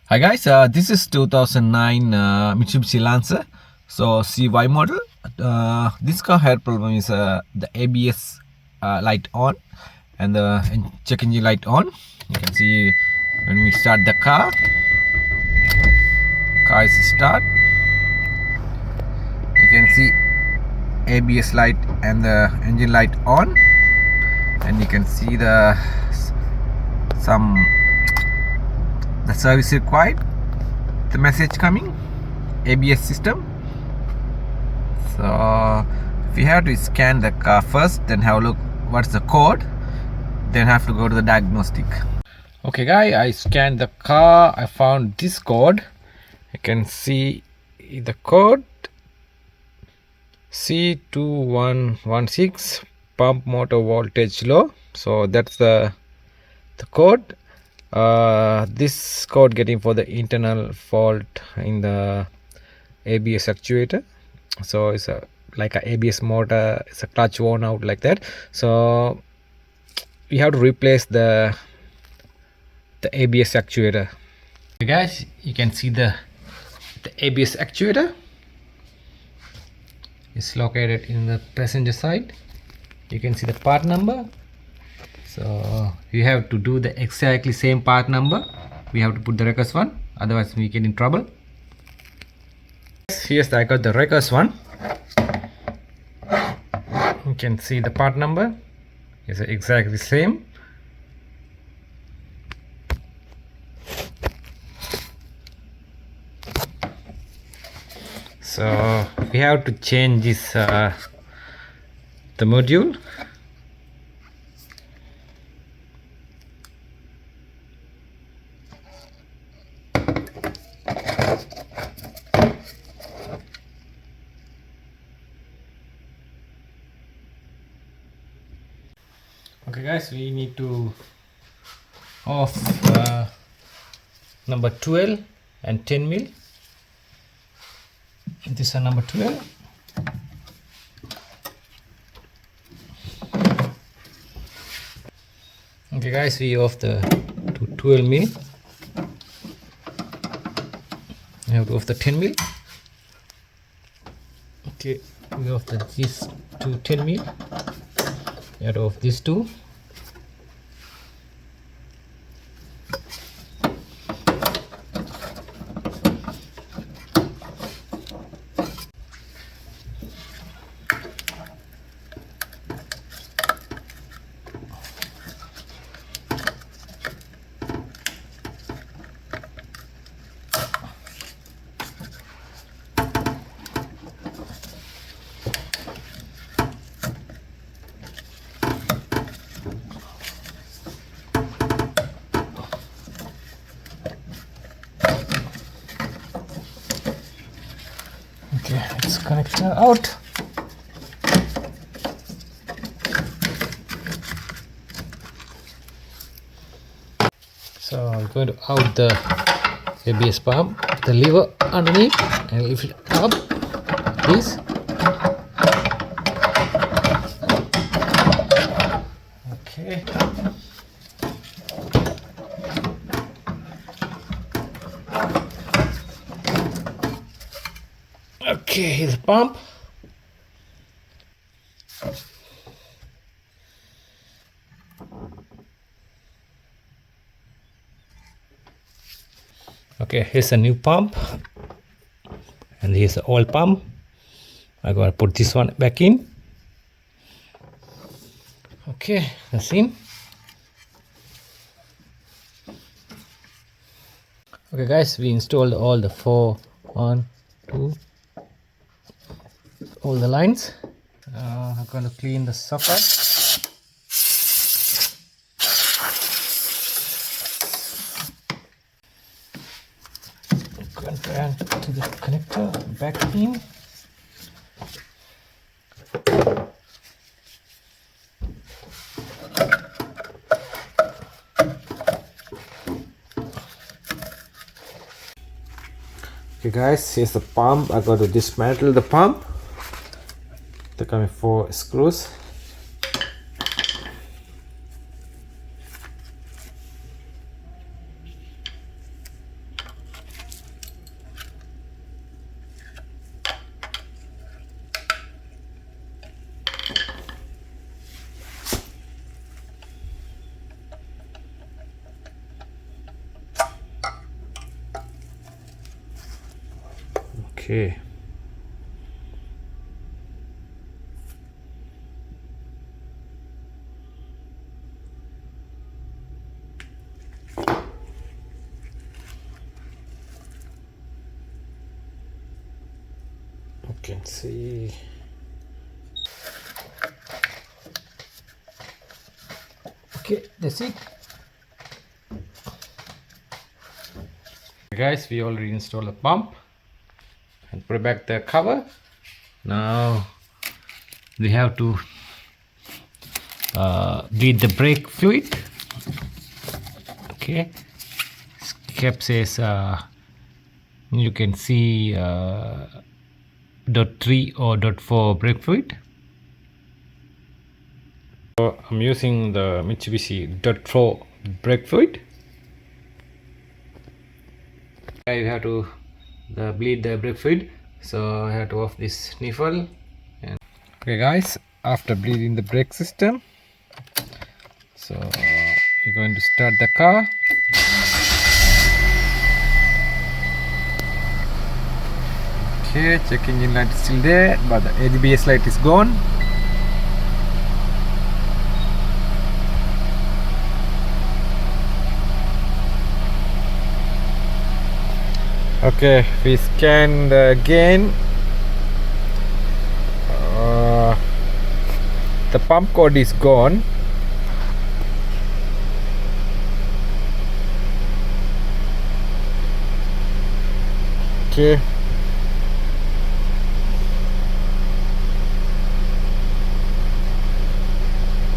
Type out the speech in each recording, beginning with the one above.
Hi guys, this is 2009 Mitsubishi Lancer, so CY model. This car had problem is the ABS light on and the check engine light on. You can see when we start the car is start. You can see ABS light and the engine light on, and you can see the service required, the message coming, ABS system. So we have to scan the car first, then have a look what's the code, then have to go to the diagnostic. Okay guys, I scanned the car, I found this code. You can see the code C2116, pump motor voltage low. So that's the code. This code getting for the internal fault in the ABS actuator. So it's like a ABS motor, it's a clutch worn out like that. So we have to replace the ABS actuator. Okay guys, you can see the ABS actuator is located in the passenger side. You can see the part number. So you have to do the exactly same part number. We have to put the records one, otherwise we get in trouble. Here's I got the records one. You can see the part number is exactly same. So we have to change this the module. Okay guys, we need to off number 12 and 10 mil. This is number 12. Okay guys, we off the 12 mil. We have to off the 10 mil. Okay, we off this to 10 mil. We have to off these two. Okay, let's connect her out. So I'm going to out the ABS pump, the lever underneath, and lift it up, this. Okay. Okay, here's the pump. Okay, here's a new pump, and here's the old pump. I'm gonna put this one back in. Okay, that's in. Okay guys, we installed all the 4, 1, 2, all the lines. I'm going to clean the socket. I'm going to add to the connector back in. Okay guys, here's the pump. I got to dismantle the pump. There coming 4 screws. Okay. You can see. Okay, that's it. Guys, we already installed the pump and put back the cover. Now we have to bleed the brake fluid. Okay, cap says you can see .3 or .4 brake fluid. So I'm using the Mitsubishi .4 brake fluid. I have to bleed the brake fluid, so I have to off this sniffle. And okay guys, after bleeding the brake system, so we're going to start the car. Okay, check engine light is still there, but the ABS light is gone. Okay, we scan the gain. The pump code is gone. Okay.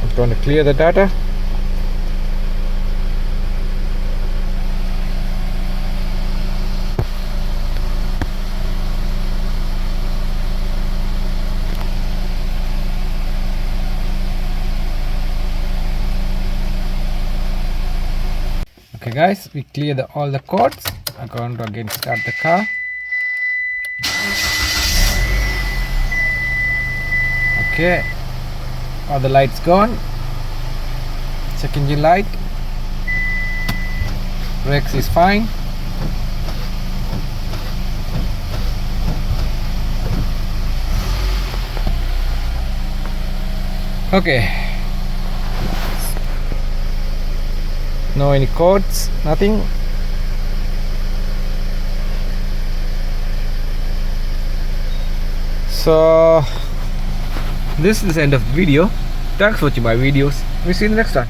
I'm going to clear the data. Okay guys, we clear all the codes. I'm going to again start the car. Okay, all the lights gone. Check engine light. Brakes is fine. Okay. No any codes, nothing. So this is the end of the video. Thanks for watching my videos. We'll see you in the next one.